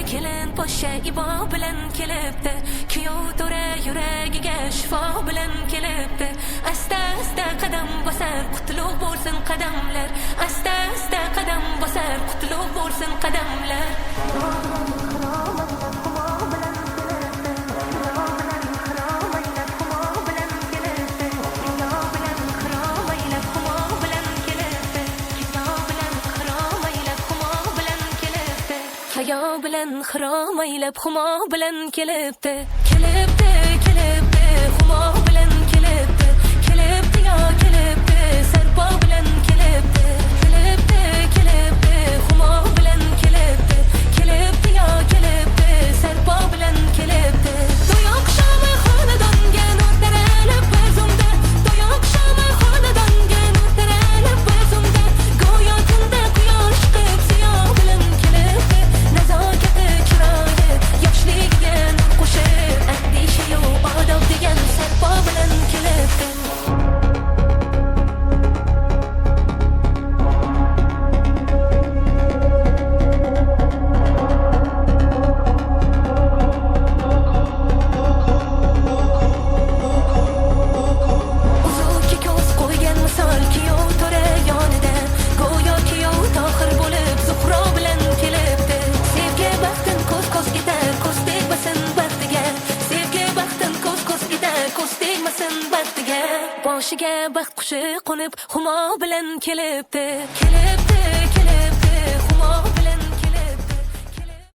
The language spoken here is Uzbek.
kelin poşa ibo bilan kelibdi, kuyov to'ra yuragiga shifo bilan kelibdi. Asta asta qadam bosar qutlug' bo'lsin qadamlar, asta asta qadam bosar qutlug' bo'lsin qadamlar. Hayo bilan xirom aylab humo bilan kelibdi, kelibdi, kelibdi, humo bilan kelibdi, kelibdi yo kelibdi, sarpo bilan kelibdi, kelibdi, kelibdi, humo bilan kelibdi, kelibdi yo kelibdi, sarpo bilan kelibdi. To'yoq shami xonadonga nur taralib o'zimda, to'yoq shami xonadonga nur taralib o'zimda, go'yo tunda quyosh chiqib ziyo bilan kelibdi. Nazokati chiroyi yoshligiga nur qo'shib, andisha-yu odob degan sarpo bilan kelibdi. Uzukka ko'z qo'ygan misol kuyov to'ra yonida, go'yo kuyov tohir bo'lib Zuhro bilan kelibdi. Sevgi baxtin ko'z-ko'z etar, ko'z tegmasin baxtiga, sevgi baxtin ko'z-ko'z etar, ko'z tegmasin baxtiga. Boshiga baxt qushi qo'nib humo bilan kelibdi, kelibdi,